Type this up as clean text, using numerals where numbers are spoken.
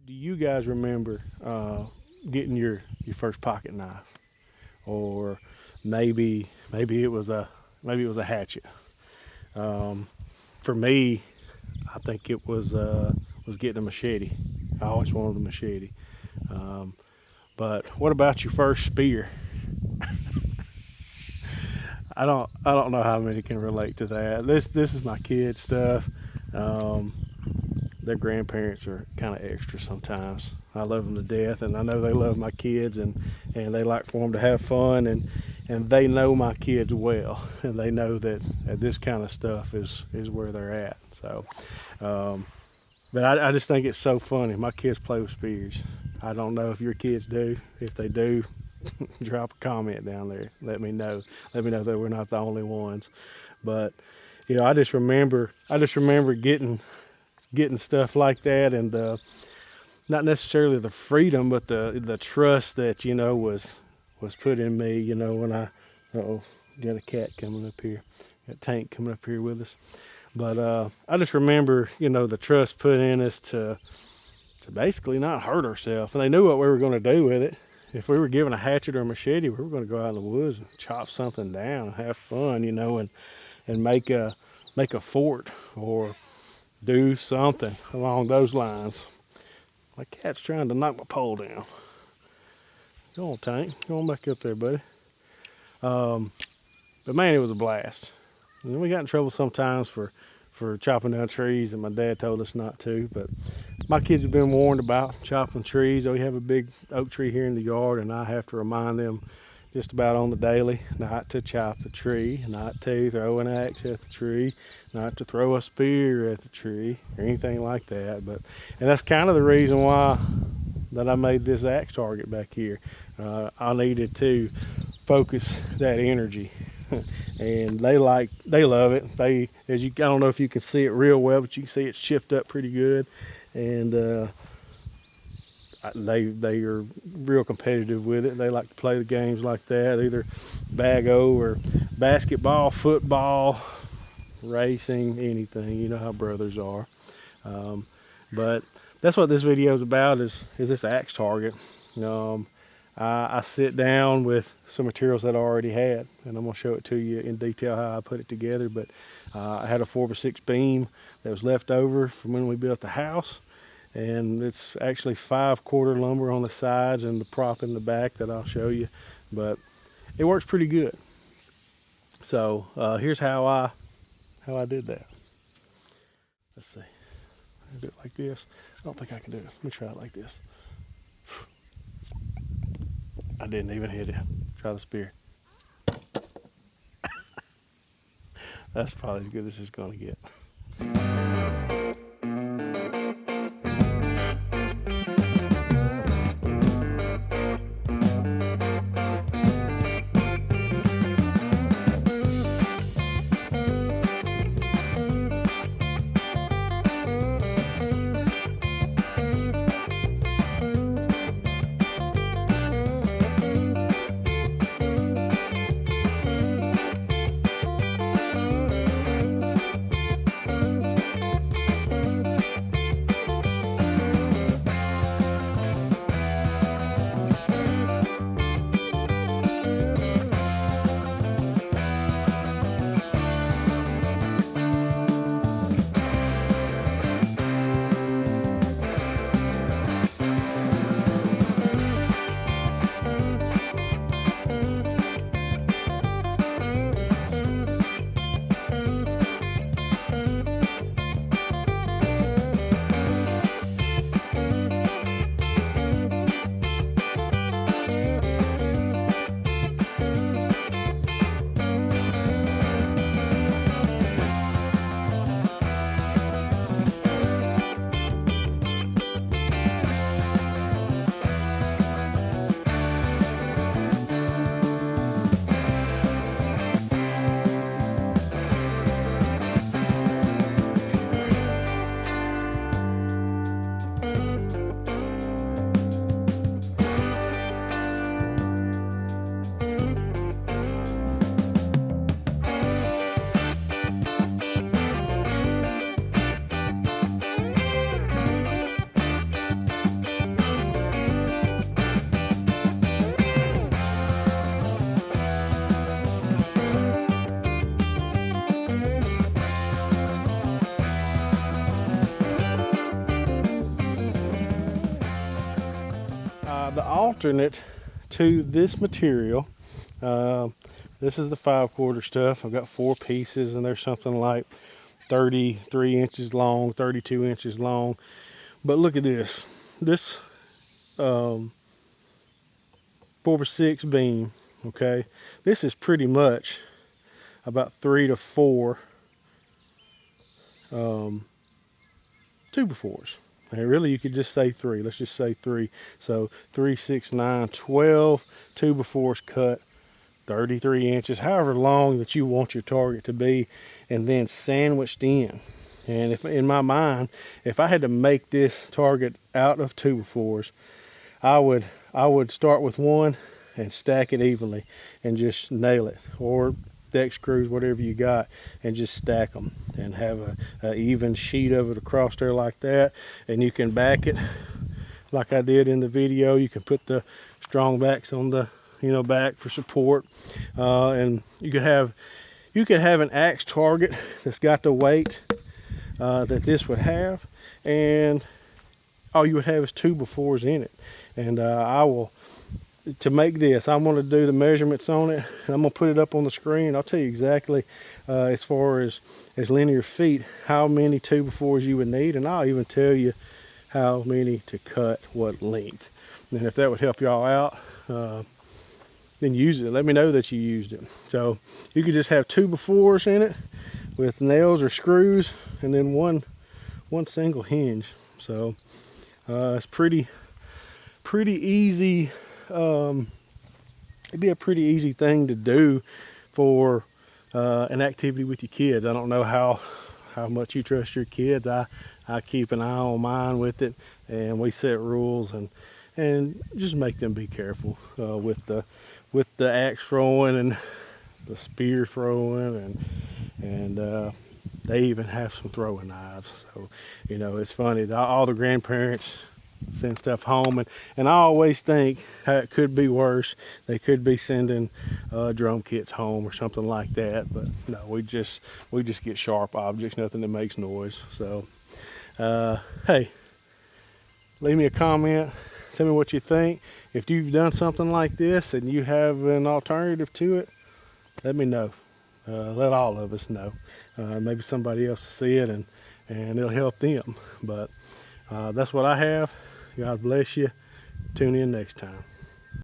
Do you guys remember getting your first pocket knife, or maybe it was a hatchet? Um, for me, I think it was getting a machete. I always wanted a machete. Um, but what about your first spear? I don't know how many can relate to that. This is my kid stuff. Um, their grandparents are kind of extra sometimes. I love them to death, and I know they love my kids, and they like for them to have fun, and they know my kids well, and they know that this kind of stuff is where they're at. So, um, but I just think it's so funny. My kids play with spears. I don't know if your kids do. If they do, drop a comment down there. Let me know. Let me know that we're not the only ones. But I just remember getting stuff like that, and not necessarily the freedom, but the trust that was put in me. When oh, got a cat coming up here, got Tank coming up here with us. But I just remember the trust put in us to basically not hurt ourselves, and they knew what we were going to do with it. If we were given a hatchet or a machete, we were going to go out in the woods and chop something down, have fun, and make a fort or do something along those lines. My cat's trying to knock my pole down. Go on, Tank. Go on back up there, buddy. But man, it was a blast. And we got in trouble sometimes for chopping down trees, and my dad told us not to. But my kids have been warned about chopping trees. We have a big oak tree here in the yard, and I have to remind them just about on the daily not to chop the tree, not to throw an axe at the tree, not to throw a spear at the tree or anything like that. And that's kind of the reason why that I made this axe target back here. I needed to focus that energy. And they love it. I don't know if you can see it real well, but you can see it's chipped up pretty good. And they are real competitive with it. They like to play the games like that, either bag-o or basketball, football, racing, anything. You know how brothers are. But that's what this video is about, is this axe target. I sit down with some materials that I already had, and I'm going to show it to you in detail how I put it together. But I had a 4x6 beam that was left over from when we built the house, and it's actually 5/4 lumber on the sides and the prop in the back that I'll show you. But it works pretty good. So here's how I did that. Let's see. I'll do it like this. I don't think I can do it. Let me try it like this. I didn't even hit it. Try the spear. That's probably as good as it's going to get. the alternate to this material, this is the 5/4 stuff. I've got 4 pieces, and there's something like 33 inches long, 32 inches long. But look at this. This 4x6 beam, okay? This is pretty much about 3 to 4 2x4s. And really, you could just say 3. Let's just say 3. So 3, 6, 9, 12 2x4s cut 33 inches, however long that you want your target to be, and then sandwiched in. And if in my mind, if I had to make this target out of 2x4s, I would start with one and stack it evenly and just nail it, or deck screws, whatever you got, and just stack them and have a even sheet of it across there like that. And you can back it like I did in the video. You can put the strong backs on the back for support, and you could have an axe target that's got the weight that this would have, and all you would have is 2x4s in it. And to make this, I'm going to do the measurements on it, and I'm going to put it up on the screen. I'll tell you exactly as far as linear feet how many 2x4s you would need, and I'll even tell you how many to cut, what length. And if that would help y'all out, then use it. Let me know that you used it. So you could just have 2x4s in it with nails or screws, and then one single hinge. So it's pretty easy. It'd be a pretty easy thing to do for an activity with your kids. I don't know how much you trust your kids. I keep an eye on mine with it, and we set rules and just make them be careful with the axe throwing and the spear throwing, and they even have some throwing knives. So it's funny, all the grandparents send stuff home, and I always think how it could be worse. They could be sending drum kits home or something like that, but no, we just get sharp objects, nothing that makes noise. So hey, leave me a comment, tell me what you think. If you've done something like this and you have an alternative to it, let me know. Let all of us know. Maybe somebody else will see it, and it'll help them. But that's what I have. God bless you. Tune in next time.